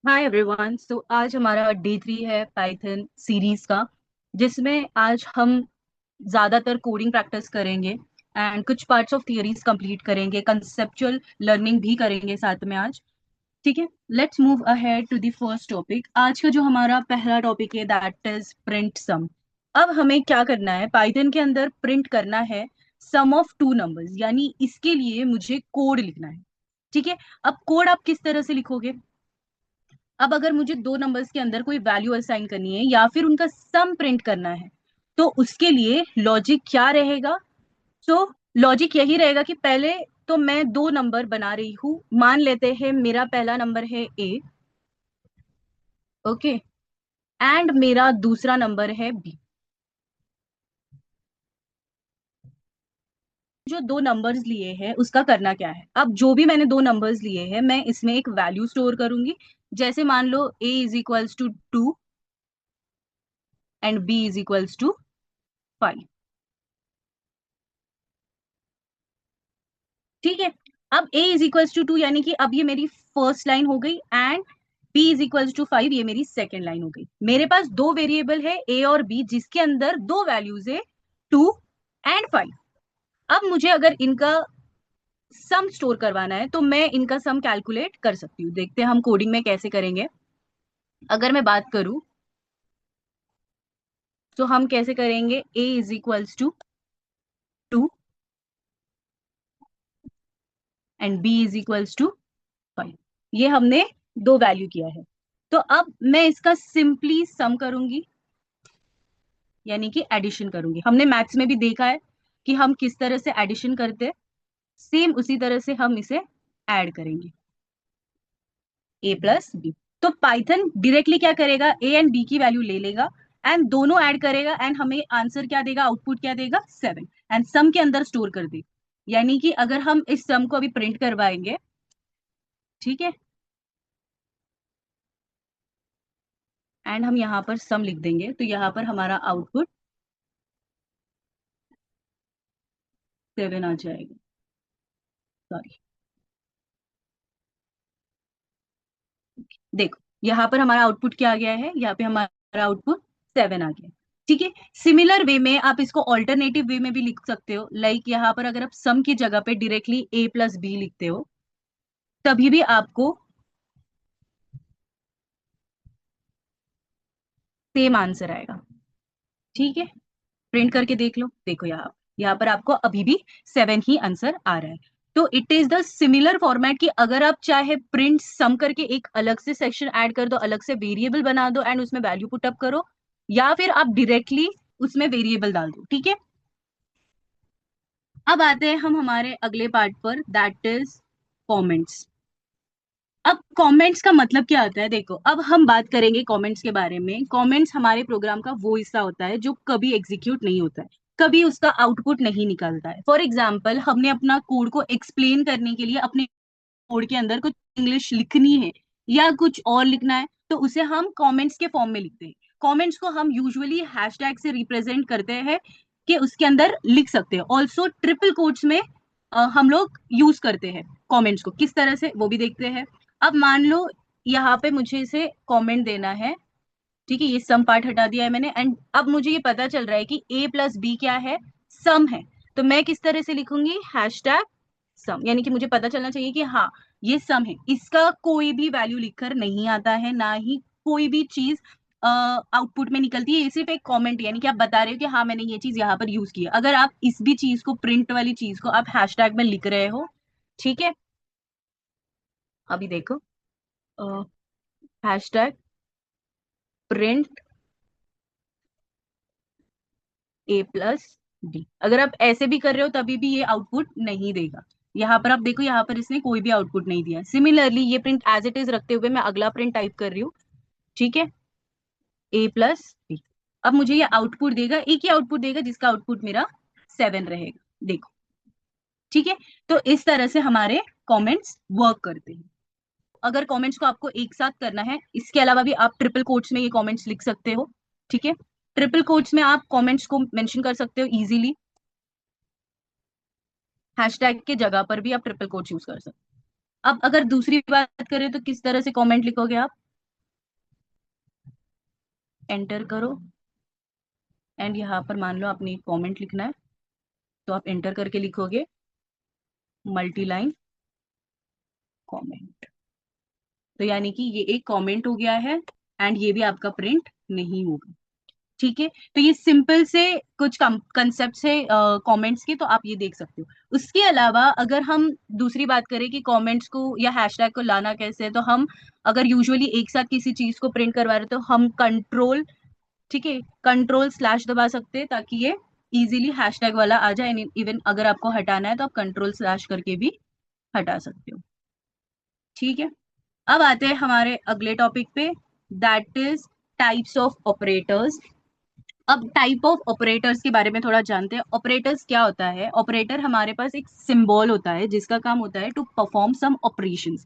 Hi everyone. सो आज हमारा day 3 है पाइथन सीरीज का, जिसमें आज हम ज्यादातर कोडिंग प्रैक्टिस करेंगे एंड कुछ पार्ट्स ऑफ थियरीज कंप्लीट करेंगे, कंसेप्चुअल लर्निंग भी करेंगे साथ में आज। ठीक है, let's move ahead to the first topic. आज का जो हमारा पहला टॉपिक है दैट इज प्रिंट सम। अब हमें क्या करना है, पाइथन के अंदर प्रिंट करना है सम ऑफ टू नंबर्स, यानी इसके लिए मुझे कोड लिखना है। ठीक है, अब कोड आप किस तरह से लिखोगे? अब अगर मुझे दो नंबर्स के अंदर कोई वैल्यू असाइन करनी है या फिर उनका सम प्रिंट करना है, तो उसके लिए लॉजिक क्या रहेगा? तो लॉजिक यही रहेगा कि पहले तो मैं दो नंबर बना रही हूं। मान लेते हैं मेरा पहला नंबर है ए, ओके, एंड मेरा दूसरा नंबर है बी। जो दो नंबर्स लिए हैं उसका करना क्या है? अब जो भी मैंने दो नंबर्स लिए हैं मैं इसमें एक वैल्यू स्टोर करूंगी। जैसे मान लो A is equals to 2 and B is equals to 5। ठीक है, अब a इज इक्वल्स टू 2 यानी कि अब ये मेरी फर्स्ट लाइन हो गई, and b is equals to 5 ये मेरी सेकेंड लाइन हो गई। मेरे पास दो वेरिएबल है a और b जिसके अंदर दो वैल्यूज है 2 एंड 5। अब मुझे अगर इनका सम स्टोर करवाना है तो मैं इनका सम कैलकुलेट कर सकती हूँ। देखते हैं हम कोडिंग में कैसे करेंगे। अगर मैं बात करूं तो हम कैसे करेंगे, a is equals to 2 and b is equals to 5। ये हमने दो वैल्यू किया है। तो अब मैं इसका सिंपली सम करूंगी, यानी कि एडिशन करूंगी। हमने मैथ्स में भी देखा है कि हम किस तरह से एडिशन करते हैं, सेम उसी तरह से हम इसे ऐड करेंगे, ए प्लस बी। तो पाइथन डायरेक्टली क्या करेगा, ए एंड बी की वैल्यू ले लेगा एंड दोनों ऐड करेगा एंड हमें आंसर क्या देगा, आउटपुट क्या देगा, 7, एंड सम के अंदर स्टोर कर दे। यानी कि अगर हम इस सम को अभी प्रिंट करवाएंगे, ठीक है, एंड हम यहाँ पर सम लिख देंगे तो यहाँ पर हमारा आउटपुट 7 आ जाएगा। सॉरी, देखो यहाँ पर हमारा आउटपुट क्या आ गया है, यहाँ पे हमारा आउटपुट 7 आ गया। ठीक है, सिमिलर वे में आप इसको ऑल्टरनेटिव वे में भी लिख सकते हो। लाइक यहाँ पर अगर आप सम की जगह पे डायरेक्टली a प्लस बी लिखते हो, तभी भी आपको सेम आंसर आएगा। ठीक है, प्रिंट करके देख लो, देखो यहाँ पर आपको अभी भी 7 ही आंसर आ रहा है। तो it is the similar format कि अगर आप चाहे प्रिंट सम करके एक अलग से सेक्शन ऐड कर दो, अलग से वेरिएबल बना दो एंड उसमें वैल्यू पुट अप करो, या फिर आप डायरेक्टली उसमें वेरिएबल डाल दो। ठीक है, अब आते हैं हम हमारे अगले पार्ट पर, दैट इज कमेंट्स। अब कमेंट्स का मतलब क्या होता है, देखो अब हम बात करेंगे कमेंट्स के बारे में। कमेंट्स हमारे प्रोग्राम का वो हिस्सा होता है जो कभी एग्जीक्यूट नहीं होता है, कभी उसका आउटपुट नहीं निकलता है। फॉर एग्जाम्पल, हमने अपना कोड को एक्सप्लेन करने के लिए अपने कोड के अंदर कुछ इंग्लिश लिखनी है या कुछ और लिखना है, तो उसे हम कमेंट्स के फॉर्म में लिखते हैं। कमेंट्स को हम यूजुअली हैशटैग से रिप्रेजेंट करते हैं कि उसके अंदर लिख सकते हैं। ऑल्सो ट्रिपल कोट्स में हम लोग यूज करते हैं कमेंट्स को, किस तरह से वो भी देखते हैं। अब मान लो यहाँ पे मुझे इसे कमेंट देना है, ठीक है, ये सम पार्ट हटा दिया है मैंने, एंड अब मुझे ये पता चल रहा है कि a प्लस बी क्या है, सम है। तो मैं किस तरह से लिखूंगी, हैशटैग सम, यानी कि मुझे पता चलना चाहिए कि हाँ ये सम है। इसका कोई भी वैल्यू लिखकर नहीं आता है, ना ही कोई भी चीज आउटपुट में निकलती है। ये सिर्फ एक कमेंट, यानी कि आप बता रहे हो कि हाँ मैंने ये चीज यहाँ पर यूज की है। अगर आप इस भी चीज को, प्रिंट वाली चीज को आप हैशटैग में लिख रहे हो, ठीक है, अभी देखो, हैशटैग प्रिंट ए प्लस डी, अगर आप ऐसे भी कर रहे हो तभी भी ये आउटपुट नहीं देगा। यहाँ पर आप देखो, यहाँ पर इसने कोई भी आउटपुट नहीं दिया। सिमिलरली ये प्रिंट एज इट इज रखते हुए मैं अगला प्रिंट टाइप कर रही हूँ, ठीक है, ए प्लस बी। अब मुझे ये आउटपुट देगा, एक ही आउटपुट देगा जिसका आउटपुट मेरा 7 रहेगा। देखो, ठीक है, तो इस तरह से हमारे कमेंट्स वर्क करते हैं। अगर कमेंट्स को आपको एक साथ करना है, इसके अलावा भी आप ट्रिपल कोट्स में ये कमेंट्स लिख सकते हो। ठीक है, ट्रिपल कोट्स में आप कमेंट्स को मेंशन कर सकते हो इजीली। हैशटैग के जगह पर भी आप ट्रिपल कोट्स यूज कर सकते हो। अब अगर दूसरी बात करें तो किस तरह से कमेंट लिखोगे आप, एंटर करो एंड यहाँ पर मान लो आपने एक कॉमेंट लिखना है, तो आप एंटर करके लिखोगे मल्टी लाइन कॉमेंट। तो यानी कि ये एक कमेंट हो गया है एंड ये भी आपका प्रिंट नहीं होगा। ठीक है, तो ये सिंपल से कुछ कंसेप्ट है कमेंट्स के, तो आप ये देख सकते हो। उसके अलावा अगर हम दूसरी बात करें कि कमेंट्स को या हैशटैग को लाना कैसे है, तो हम अगर यूजुअली एक साथ किसी चीज को प्रिंट करवा रहे, तो हम कंट्रोल, ठीक है, कंट्रोल स्लैश दबा सकते हैं ताकि ये इजीली हैशटैग वाला आ जाए। इवन अगर आपको हटाना है तो आप कंट्रोल स्लैश करके भी हटा सकते हो। ठीक है, अब आते हैं हमारे अगले टॉपिक पे, that is types of operators. अब टाइप ऑफ ऑपरेटर्स के बारे में थोड़ा जानते हैं। ऑपरेटर्स क्या होता है? ऑपरेटर हमारे पास एक सिंबल होता है जिसका काम होता है टू परफॉर्म सम ऑपरेशंस।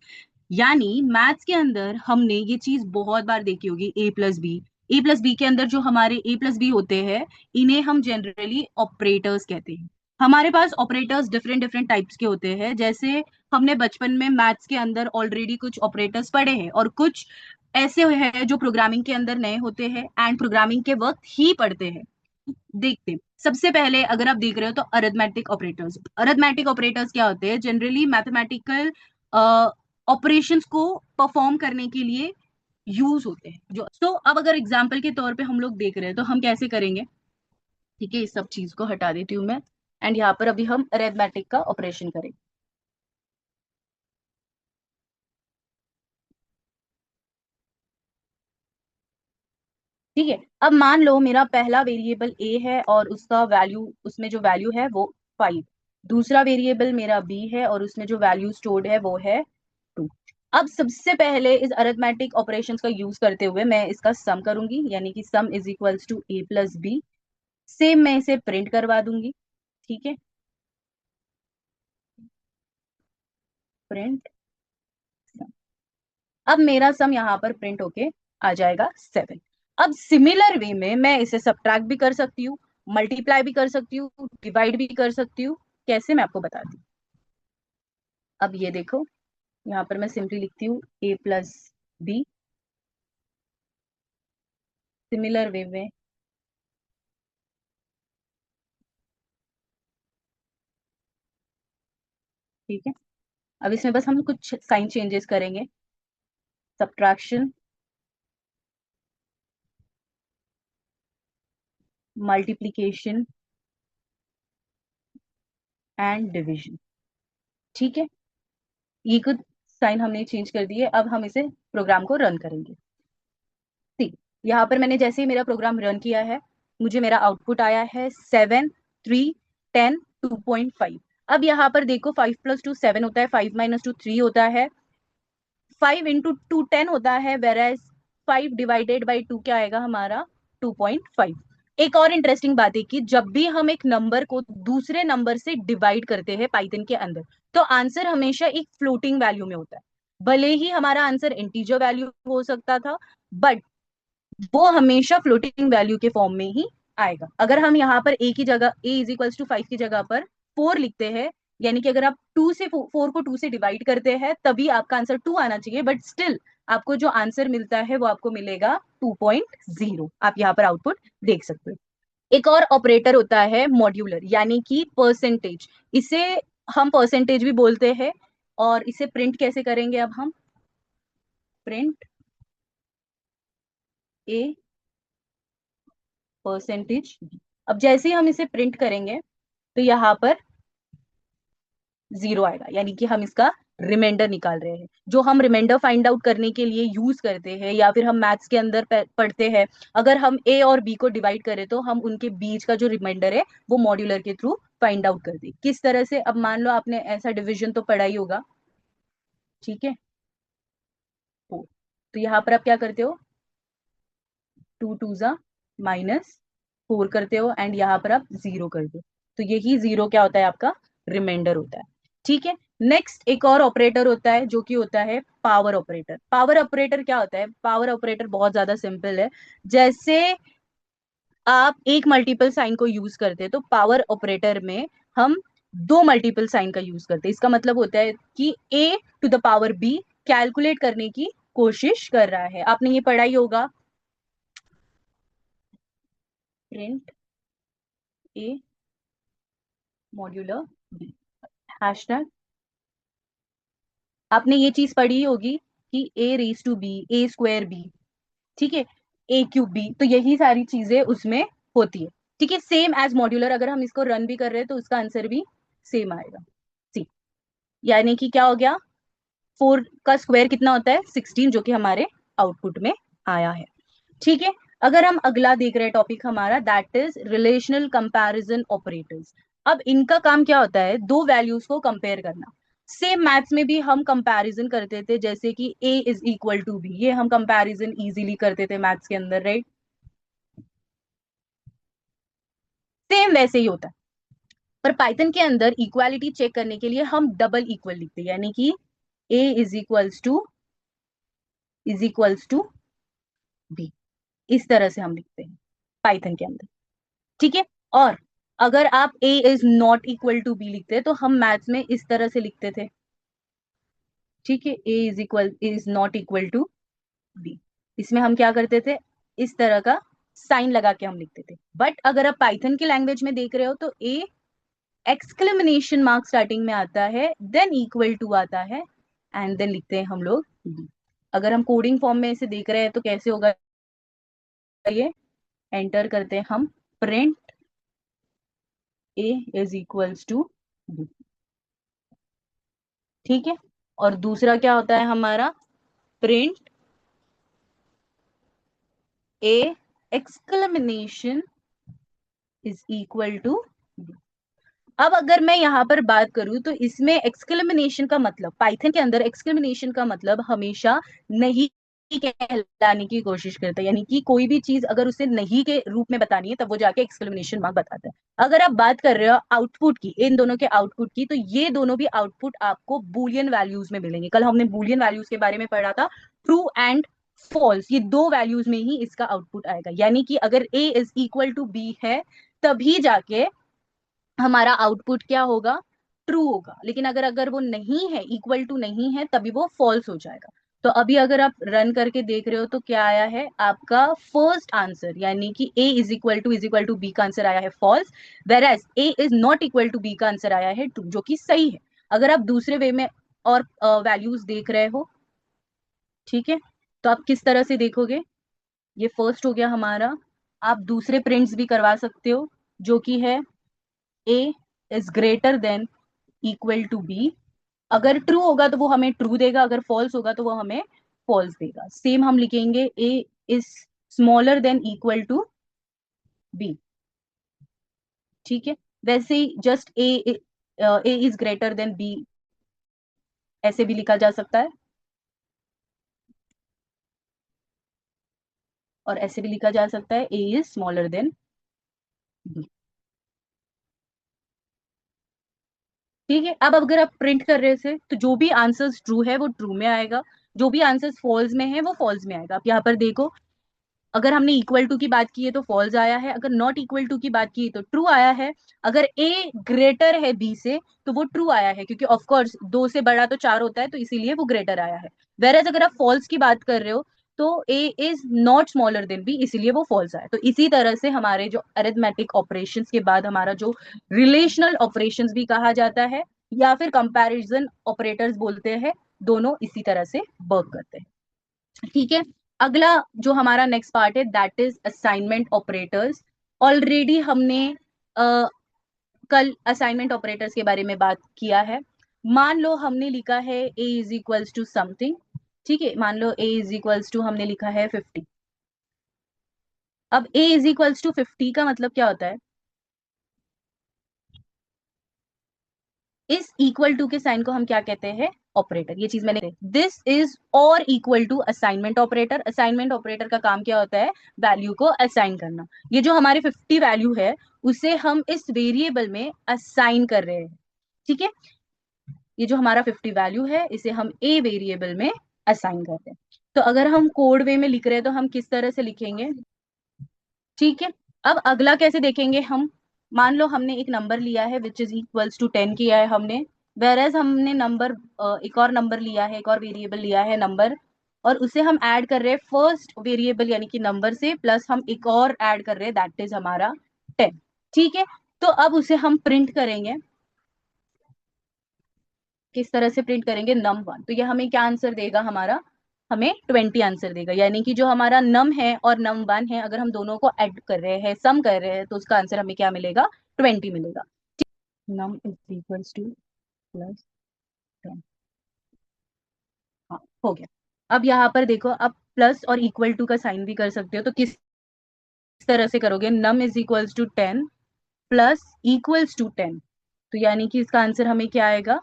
यानी मैथ्स के अंदर हमने ये चीज बहुत बार देखी होगी, ए प्लस बी। ए प्लस बी के अंदर जो हमारे ए प्लस बी होते हैं, इन्हें हम जनरली ऑपरेटर्स कहते हैं। हमारे पास ऑपरेटर्स डिफरेंट डिफरेंट टाइप्स के होते हैं। जैसे हमने बचपन में मैथ्स के अंदर ऑलरेडी कुछ ऑपरेटर्स पढ़े हैं, और कुछ ऐसे हैं जो प्रोग्रामिंग के अंदर नए होते हैं एंड प्रोग्रामिंग के वक्त ही पढ़ते हैं। देखते हैं। सबसे पहले अगर आप देख रहे हो तो अरिथमेटिक ऑपरेटर्स। अरिथमेटिक ऑपरेटर्स क्या होते हैं? जनरली मैथमेटिकल ऑपरेशंस को परफॉर्म करने के लिए यूज होते हैं। जो तो अब अगर एग्जांपल के तौर पे हम लोग देख रहे हैं तो हम कैसे करेंगे? ठीक है, इस सब चीज को हटा देती हूँ मैं एंड यहाँ पर अभी हम अरिथमेटिक का ऑपरेशन करेंगे। ठीक है, अब मान लो मेरा पहला वेरिएबल ए है और उसका वैल्यू, उसमें जो वैल्यू है वो 5। दूसरा वेरिएबल मेरा बी है और उसमें जो वैल्यू स्टोर्ड है वो है 2। अब सबसे पहले इस अरिथमेटिक ऑपरेशंस का यूज करते हुए मैं इसका सम करूंगी, यानी कि sum is equals to a plus b. Same मैं इसे प्रिंट करवा दूंगी। ठीक है, प्रिंट। अब मेरा सम यहाँ पर प्रिंट होके आ जाएगा 7। अब सिमिलर वे में मैं इसे सब्ट्रैक्ट भी कर सकती हूँ, मल्टीप्लाई भी कर सकती हूँ, डिवाइड भी कर सकती हूँ। कैसे, मैं आपको बताती हूँ। अब ये देखो, यहाँ पर मैं सिंपली लिखती हूँ ए प्लस बी। सिमिलर वे में, ठीक है, अब इसमें बस हम कुछ साइन चेंजेस करेंगे। Subtraction, multiplication and division. ठीक है, ये कुछ साइन हमने चेंज कर दिए। अब हम इसे प्रोग्राम को रन करेंगे। ठीक, यहाँ पर मैंने जैसे ही मेरा प्रोग्राम रन किया है, मुझे मेरा आउटपुट आया है 7, 3, 10, 2.5। अब यहाँ पर देखो, 5 + 2 7 होता है, 5 - 2 3 होता है, 5 × 2 10 होता है, वेरएज 5 ÷ 2 क्या आएगा हमारा? 2.5। एक और इंटरेस्टिंग बात है कि जब भी हम एक नंबर को दूसरे नंबर से डिवाइड करते हैं पाइथन के अंदर, तो आंसर हमेशा एक फ्लोटिंग वैल्यू में होता है। भले ही हमारा आंसर इंटीजर वैल्यू हो सकता था, बट वो हमेशा फ्लोटिंग वैल्यू के फॉर्म में ही आएगा। अगर हम यहाँ पर ए की जगह, a = 5 की जगह पर 4 लिखते हैं, यानी कि अगर आप 4 को 2 से डिवाइड करते हैं तभी आपका आंसर 2 आना चाहिए, बट स्टिल आपको जो आंसर मिलता है वो आपको मिलेगा 2.0। आप यहाँ पर आउटपुट देख सकते हो। एक और ऑपरेटर होता है मॉड्यूलर, यानी कि परसेंटेज। इसे हम परसेंटेज भी बोलते हैं। और इसे प्रिंट कैसे करेंगे? अब हम प्रिंट ए परसेंटेज। अब जैसे ही हम इसे प्रिंट करेंगे तो यहाँ पर 0 आएगा, यानी कि हम इसका रिमाइंडर निकाल रहे हैं। जो हम रिमाइंडर फाइंड आउट करने के लिए यूज करते हैं, या फिर हम मैथ्स के अंदर पढ़ते हैं, अगर हम ए और बी को डिवाइड करें तो हम उनके बीच का जो रिमाइंडर है वो मॉड्यूलर के थ्रू फाइंड आउट कर दे। किस तरह से? अब मान लो आपने ऐसा डिविजन तो पढ़ा ही होगा। ठीक है, तो यहाँ पर आप क्या करते हो? 2 × 2 -4 करते हो एंड यहाँ पर आप 0 कर दो। तो यही 0 क्या होता है? आपका रिमाइंडर होता है। ठीक है, नेक्स्ट एक और ऑपरेटर होता है जो कि होता है पावर ऑपरेटर। पावर ऑपरेटर क्या होता है? पावर ऑपरेटर बहुत ज्यादा सिंपल है। जैसे आप एक मल्टीपल साइन को यूज करते हैं, तो पावर ऑपरेटर में हम दो मल्टीपल साइन का यूज करते हैं। इसका मतलब होता है कि a⁻b कैलकुलेट करने की कोशिश कर रहा है। आपने ये पढ़ा ही होगा, print A modular B, hashtag. आपने ये चीज पढ़ी होगी कि A raise to B, A square B, ठीक है, ए क्यूब बी, तो यही सारी चीजें उसमें होती है। ठीक है, सेम एज मॉड्यूलर, अगर हम इसको रन भी कर रहे हैं तो उसका आंसर भी सेम आएगा। सी, यानी कि क्या हो गया, 4 का स्क्वायर कितना होता है, 16, जो कि हमारे आउटपुट में आया है। ठीक है, अगर हम अगला देख रहे हैं टॉपिक हमारा, that is relational comparison operators. अब इनका काम क्या होता है, दो वैल्यूज को कंपेयर करना। सेम मैथ्स में भी हम कंपैरिजन करते थे, जैसे कि a is equal to b, ये हम कंपैरिजन इजीली करते थे मैथ्स के अंदर, राइट। सेम वैसे ही होता है, पर पाइथन के अंदर इक्वालिटी चेक करने के लिए हम डबल इक्वल लिखते हैं, यानी कि a is equals to b, इस तरह से हम लिखते हैं पाइथन के अंदर। ठीक है, और अगर आप a is not equal to b लिखते हैं तो हम मैथ्स में इस तरह से लिखते थे। ठीक है, a is not equal to b, इसमें हम क्या करते थे, इस तरह का साइन लगा के हम लिखते थे। बट अगर आप पाइथन की लैंग्वेज में देख रहे हो तो a एक्सक्लेमेशन मार्क स्टार्टिंग में आता है, देन इक्वल टू आता है, एंड देन लिखते हैं हम लोग b। अगर हम कोडिंग फॉर्म में इसे देख रहे हैं तो कैसे होगा, ये एंटर करते हैं हम print a is equals to b। ठीक है, और दूसरा क्या होता है हमारा, print a exclamation is equal to b। अब अगर मैं यहाँ पर बात करूं तो इसमें एक्सक्लेमेशन का मतलब, पाइथन के अंदर एक्सक्लेमेशन का मतलब हमेशा नहीं कहलाने की कोशिश करता है, यानी कि कोई भी चीज अगर उसे नहीं के रूप में बतानी है तब वो जाके एक्सक्लेमेशन मार्क बताता है। अगर आप बात कर रहे हो आउटपुट की, इन दोनों के आउटपुट की, तो ये दोनों भी आउटपुट आपको बूलियन वैल्यूज में मिलेंगे। कल हमने बूलियन वैल्यूज के बारे में पढ़ा था, ट्रू एंड फॉल्स, ये दो वैल्यूज में ही इसका आउटपुट आएगा। यानी कि अगर a is equal to b है तभी जाके हमारा आउटपुट क्या होगा, ट्रू होगा। लेकिन अगर अगर वो नहीं है, इक्वल टू नहीं है, तभी वो फॉल्स हो जाएगा। तो अभी अगर आप रन करके देख रहे हो तो क्या आया है आपका फर्स्ट आंसर, यानी कि a is equal to b का आंसर आया है false, whereas a is not equal to b का आंसर आया है ट्रू, जो कि सही है। अगर आप दूसरे वे में और वैल्यूज देख रहे हो, ठीक है, तो आप किस तरह से देखोगे, ये फर्स्ट हो गया हमारा। आप दूसरे प्रिंट्स भी करवा सकते हो, जो कि है a is greater than equal to b. अगर ट्रू होगा तो वो हमें ट्रू देगा, अगर फॉल्स होगा तो वो हमें फॉल्स देगा। सेम हम लिखेंगे a is smaller than equal to b। ठीक है, वैसे ही just a is greater than b ऐसे भी लिखा जा सकता है, और ऐसे भी लिखा जा सकता है a is smaller then b। ठीक है, अब अगर आप प्रिंट कर रहे थे तो जो भी आंसर्स ट्रू है वो ट्रू में आएगा, जो भी आंसर्स फॉल्स में है वो फॉल्स में आएगा। आप यहाँ पर देखो, अगर हमने इक्वल टू की बात की है तो फॉल्स आया है, अगर नॉट इक्वल टू की बात की है तो ट्रू आया है, अगर ए ग्रेटर है बी से तो वो ट्रू आया है, क्योंकि ऑफ कोर्स 2 से बड़ा तो 4 होता है, तो इसीलिए वो ग्रेटर आया है। वेरएज अगर आप फॉल्स की बात कर रहे हो तो A is not smaller than B, इसीलिए वो फॉल्स आया। तो इसी तरह से हमारे जो अरिथमेटिक ऑपरेशंस के बाद हमारा जो रिलेशनल ऑपरेशंस भी कहा जाता है, या फिर कंपैरिजन ऑपरेटर्स बोलते हैं, दोनों इसी तरह से वर्क करते हैं। ठीक है, अगला जो हमारा नेक्स्ट पार्ट है that is assignment operators. Already हमने कल असाइनमेंट ऑपरेटर्स के बारे में बात किया है। मान लो हमने लिखा है a is equals to something, ठीक है, मान लो a इज इक्वल्स टू हमने लिखा है 50। अब a इज इक्वल्स टू 50 का मतलब क्या होता है, इस इक्वल टू के साइन को हम क्या कहते हैं, ऑपरेटर। ये चीज मैंने, दिस इज और equal to assignment operator. Assignment operator का काम क्या होता है, वैल्यू को असाइन करना। ये जो हमारी 50 वैल्यू है उसे हम इस वेरिएबल में असाइन कर रहे हैं। ठीक है, ये जो हमारा 50 वैल्यू है इसे हम ए वेरिएबल में असाइन कर रहे हैं। तो अगर हम कोड वे में लिख रहे हैं तो हम किस तरह से लिखेंगे। ठीक है, अब अगला कैसे देखेंगे हम, मान लो हमने एक नंबर लिया है विच इज इक्वल्स टू 10 किया है हमने, वेर एज हमने नंबर एक और नंबर लिया है, एक और वेरिएबल लिया है नंबर और उसे हम ऐड कर रहे हैं फर्स्ट वेरिएबल यानी कि नंबर से, प्लस हम एक और ऐड कर रहे हैं दैट इज हमारा 10। ठीक है, तो अब उसे हम प्रिंट करेंगे। किस तरह से प्रिंट करेंगे? num1, तो ये हमें क्या आंसर देगा हमारा? हमें 20 आंसर देगा, यानी कि जो हमारा नम है और num1 है, अगर हम दोनों को ऐड कर रहे हैं, सम कर रहे हैं, तो उसका आंसर हमें क्या मिलेगा? 20 मिलेगा। Num is equals to plus 10। हाँ, हो गया। अब यहाँ पर देखो, अब प्लस और इक्वल टू का साइन भी कर सकते हो, तो किस तरह से करोगे? Num is equals to 10 plus equals to 10, तो यानी कि इसका आंसर हमें क्या आएगा?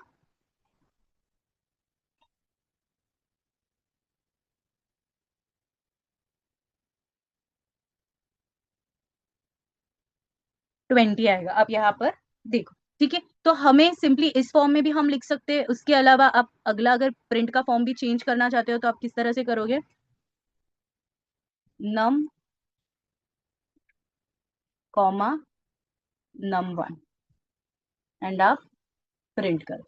20 आएगा। अब यहाँ पर देखो, ठीक है, तो हमें सिंपली इस फॉर्म में भी हम लिख सकते हैं। उसके अलावा आप अगला अगर प्रिंट का फॉर्म भी चेंज करना चाहते हो तो आप किस तरह से करोगे? नम कॉमा num1 एंड आप प्रिंट करो।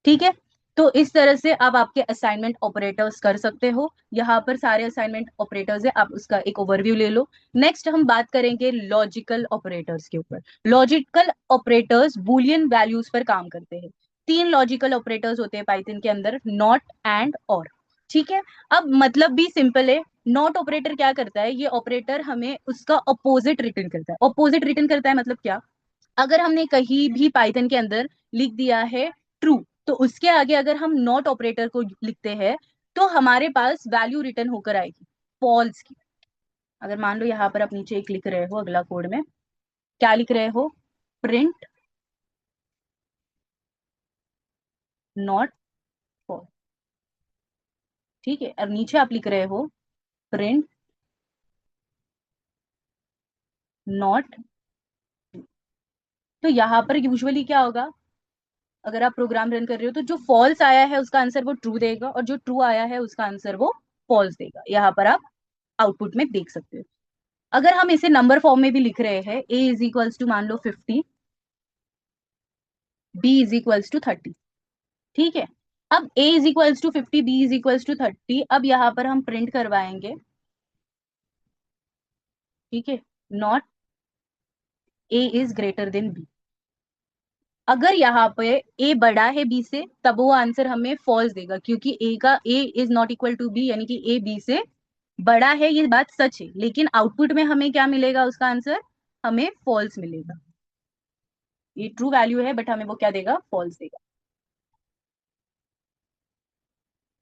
ठीक है, तो इस तरह से आप आपके असाइनमेंट ऑपरेटर्स कर सकते हो। यहाँ पर सारे असाइनमेंट ऑपरेटर्स है, आप उसका एक ओवरव्यू ले लो। नेक्स्ट हम बात करेंगे लॉजिकल ऑपरेटर्स के ऊपर। लॉजिकल ऑपरेटर्स बुलियन वैल्यूज पर काम करते हैं। 3 लॉजिकल ऑपरेटर्स होते हैं पाइथन के अंदर, नॉट, एंड, और। ठीक है, अब मतलब भी सिंपल है। नॉट ऑपरेटर क्या करता है? ये ऑपरेटर हमें उसका ऑपोजिट रिटर्न करता है। ऑपोजिट रिटर्न करता है मतलब क्या? अगर हमने कहीं भी पाइथन के अंदर लिख दिया है ट्रू, तो उसके आगे अगर हम नॉट ऑपरेटर को लिखते हैं तो हमारे पास वैल्यू रिटर्न होकर आएगी फॉल्स की। अगर मान लो यहाँ पर आप नीचे एक लिख रहे हो, अगला कोड में क्या लिख रहे हो? Print not false. ठीक है, और नीचे आप लिख रहे हो प्रिंट नॉट। तो यहाँ पर यूजुअली क्या होगा? अगर आप प्रोग्राम रन कर रहे हो तो जो फॉल्स आया है उसका आंसर वो ट्रू देगा, और जो ट्रू आया है उसका आंसर वो फॉल्स देगा। यहाँ पर आप आउटपुट में देख सकते हो। अगर हम इसे नंबर फॉर्म में भी लिख रहे हैं, a इज इक्वल्स टू मान लो 50, b इज इक्वल्स टू 30। ठीक है, अब a is equals to 50, b is equals to 30, अब यहाँ पर हम प्रिंट करवाएंगे। ठीक है, not a is greater than b। अगर यहाँ पे a बड़ा है b से, तब वो आंसर हमें फॉल्स देगा, क्योंकि a is not equal to b, यानी कि a b से बड़ा है, ये बात सच है, लेकिन आउटपुट में हमें क्या मिलेगा? उसका आंसर हमें फॉल्स मिलेगा। ये ट्रू वैल्यू है बट हमें वो क्या देगा? फॉल्स देगा।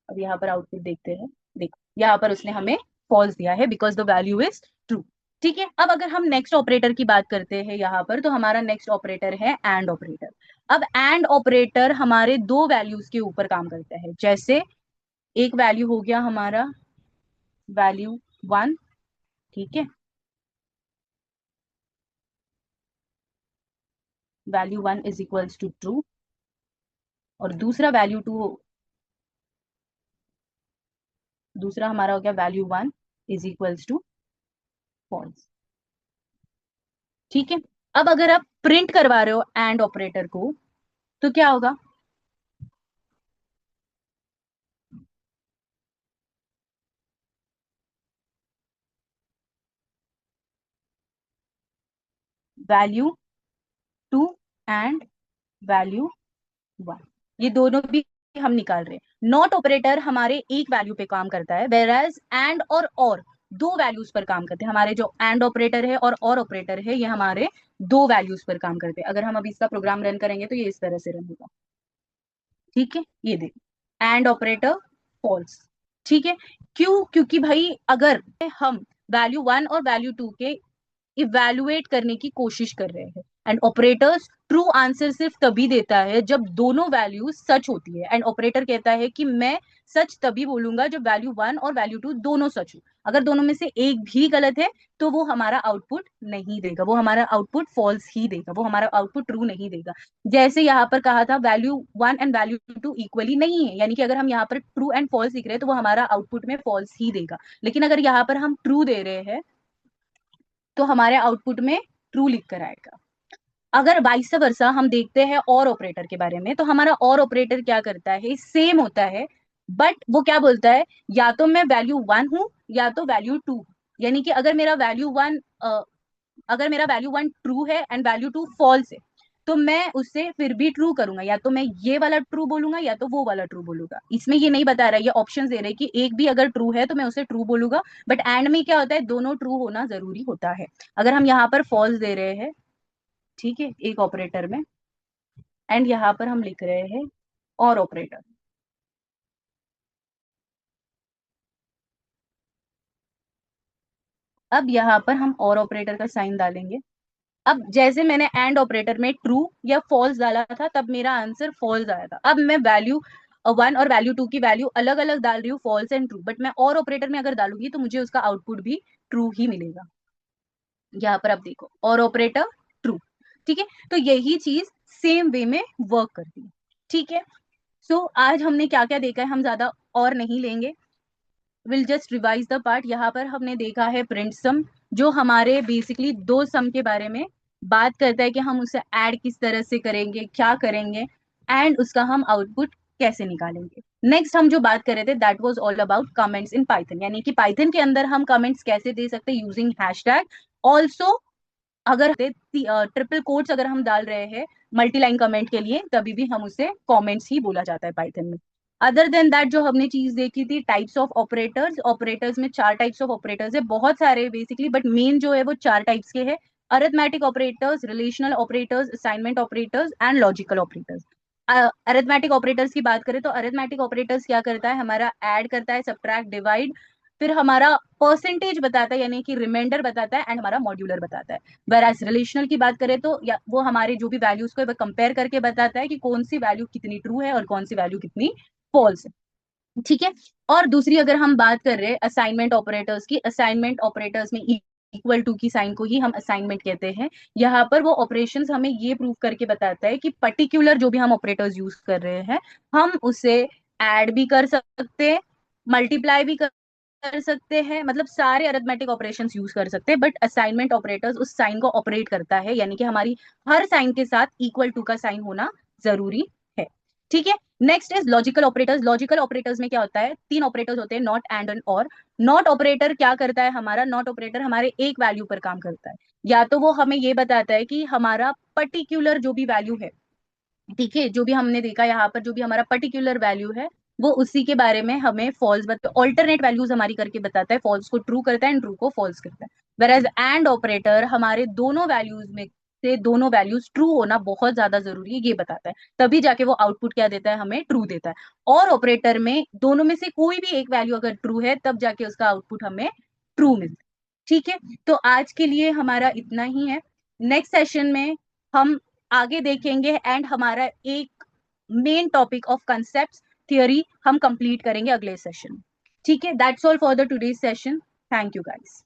अब यहाँ पर आउटपुट देखते हैं। देखो, यहाँ पर उसने हमें फॉल्स दिया है because the value is true. ठीक है, अब अगर हम नेक्स्ट ऑपरेटर की बात करते हैं यहाँ पर, तो हमारा नेक्स्ट ऑपरेटर है एंड ऑपरेटर। अब एंड ऑपरेटर हमारे दो वैल्यूज के ऊपर काम करता है। जैसे एक वैल्यू हो गया हमारा वैल्यू 1। ठीक है, value 1 is equals to true, और दूसरा वैल्यू 2, दूसरा हमारा हो गया value 1 is equals to false. ठीक है, अब अगर आप प्रिंट करवा रहे हो एंड ऑपरेटर को, तो क्या होगा? वैल्यू 2 एंड वैल्यू 1, ये दोनों भी हम निकाल रहे हैं। नॉट ऑपरेटर हमारे एक वैल्यू पे काम करता है, वेराज एंड और दो वैल्यूज पर काम करते हैं। हमारे जो एंड ऑपरेटर है और ऑपरेटर है, ये हमारे दो वैल्यूज पर काम करते हैं। अगर हम अभी इसका प्रोग्राम रन करेंगे तो ये इस तरह से रन होगा। ठीक है, ये देखो, एंड ऑपरेटर फॉल्स। ठीक है, क्यों? क्योंकि भाई अगर हम वैल्यू 1 और वैल्यू 2 के इवेलुएट करने की कोशिश कर रहे हैं, एंड ऑपरेटर्स ट्रू आंसर सिर्फ तभी देता है जब दोनों वैल्यू सच होती है। एंड ऑपरेटर कहता है कि मैं सच तभी बोलूंगा जब वैल्यू 1 और वैल्यू 2 दोनों सच हो। अगर दोनों में से एक भी गलत है तो वो हमारा आउटपुट नहीं देगा, वो हमारा आउटपुट फॉल्स ही देगा, वो हमारा आउटपुट ट्रू नहीं देगा। जैसे यहाँ पर कहा था वैल्यू 1 एंड वैल्यू 2 इक्वली नहीं है, यानी कि अगर हम यहाँ पर ट्रू एंड फॉल्स लिख रहे हैं तो वो हमारा आउटपुट में फॉल्स ही देगा। लेकिन अगर यहाँ पर हम ट्रू दे रहे हैं तो हमारे आउटपुट में ट्रू लिख कर आएगा। अगर वाइस वर्सा हम देखते हैं और ऑपरेटर के बारे में, तो हमारा और ऑपरेटर क्या करता है? सेम होता है, बट वो क्या बोलता है, या तो मैं वैल्यू 1 हूं या तो वैल्यू 2। यानी कि अगर मेरा वैल्यू 1 ट्रू है एंड वैल्यू 2 फॉल्स है, तो मैं उससे फिर भी ट्रू करूंगा, या तो मैं ये वाला ट्रू बोलूंगा या तो वो वाला ट्रू बोलूंगा। इसमें ये नहीं बता रहा है, ये ऑप्शन दे रहे हैं कि एक भी अगर ट्रू है तो मैं उसे ट्रू बोलूंगा, बट एंड में क्या होता है, दोनों ट्रू होना जरूरी होता है। अगर हम यहाँ पर फॉल्स दे रहे हैं, ठीक है, एक ऑपरेटर में, एंड यहाँ पर हम लिख रहे हैं और ऑपरेटर। अब यहाँ पर हम और ऑपरेटर का साइन डालेंगे। अब जैसे मैंने एंड ऑपरेटर में ट्रू या फॉल्स डाला था, तब मेरा आंसर फॉल्स आया था। अब मैं वैल्यू 1 और वैल्यू 2 की वैल्यू अलग अलग डाल रही हूँ, फॉल्स एंड ट्रू, बट मैं और ऑपरेटर में अगर डालूंगी तो मुझे उसका आउटपुट भी ट्रू ही मिलेगा। यहाँ पर आप देखो, और ऑपरेटर ट्रू। ठीक है, तो यही चीज सेम वे में वर्क करती है। ठीक है, सो आज हमने क्या क्या देखा है, हम ज्यादा और नहीं लेंगे, will just revise the part. यहाँ पर हमने देखा है प्रिंट सम, जो हमारे बेसिकली दो सम के बारे में बात करता है कि हम उसे ऐड किस तरह से करेंगे, क्या करेंगे, एंड उसका हम आउटपुट कैसे निकालेंगे। नेक्स्ट हम जो बात कर रहे थे, that was all about comments in Python, यानी कि पाइथन के अंदर हम कमेंट्स कैसे दे सकते हैं यूजिंग हैशटैग। ऑल्सो अगर ट्रिपल कोट्स अगर हम डाल रहे हैं मल्टी लाइन कमेंट के लिए, तभी भी हम उसे कमेंट्स ही बोला जाता है पाइथन में। अदर देन दैट जो हमने चीज देखी थी, टाइप्स ऑफ ऑपरेटर्स, ऑपरेटर्स में चार टाइप्स ऑफ ऑपरेटर्स है, बहुत सारे बेसिकली, बट मेन जो है वो चार टाइप्स के हैं। Arithmetic operators, relational operators, assignment operators and logical operators. Arithmetic operators की बात करें तो अरिथमेटिक ऑपरेटर्स क्या करता है, हमारा ऐड करता है, सब्ट्रैक्ट, डिवाइड, फिर हमारा परसेंटेज बताता है यानी कि रिमाइंडर बताता है, एंड हमारा मॉड्यूलर बताता है। वेराज रिलेशनल की बात करें तो या वो हमारे जो भी वैल्यूज को कंपेयर करके बताता है कि कौन सी वैल्यू कितनी ट्रू है और कौन सी वैल्यू कितनी फॉल्स है। ठीक है, और दूसरी अगर हम बात कर रहे हैं असाइनमेंट ऑपरेटर्स की, असाइनमेंट ऑपरेटर्स में इक्वल टू की साइन को ही हम असाइनमेंट कहते हैं। यहाँ पर वो ऑपरेशंस हमें ये प्रूव करके बताता है कि पर्टिकुलर जो भी हम ऑपरेटर्स यूज कर रहे हैं, हम उसे ऐड भी कर सकते हैं, मल्टीप्लाई भी कर सकते हैं, मतलब सारे अरिथमेटिक ऑपरेशंस यूज कर सकते हैं, बट असाइनमेंट ऑपरेटर्स उस साइन को ऑपरेट करता है, यानी कि हमारी हर साइन के साथ इक्वल टू का साइन होना जरूरी है। ठीक है, next is logical operators. Logical operators में क्या होता है, तीन ऑपरेटर्स होते हैं, नॉट, एंड और। नॉट ऑपरेटर क्या करता है, हमारा नॉट ऑपरेटर हमारे एक वैल्यू पर काम करता है, या तो वो हमें ये बताता है कि हमारा पर्टिकुलर जो भी वैल्यू है, ठीक है, जो भी हमने देखा यहाँ पर, जो भी हमारा पर्टिकुलर वैल्यू है, वो उसी के बारे में हमें फॉल्स बता, ऑल्टरनेट वैल्यूज हमारी करके बताता है, फॉल्स को ट्रू करता है एंड ट्रू को फॉल्स करता है। वेराज एंड ऑपरेटर हमारे दोनों वैल्यूज में से दोनों वैल्यूज ट्रू होना बहुत ज्यादा जरूरी है, ये बताता है, तभी जाके वो आउटपुट क्या देता है, हमें ट्रू देता है। और ऑपरेटर में दोनों में से कोई भी एक वैल्यू अगर ट्रू है, तब जाके उसका आउटपुट हमें ट्रू मिलता है। ठीक है, तो आज के लिए हमारा इतना ही है। नेक्स्ट सेशन में हम आगे देखेंगे, एंड हमारा एक main topic of concept theory हम कंप्लीट करेंगे अगले सेशन। ठीक है, that's all for the today session. Thank you guys.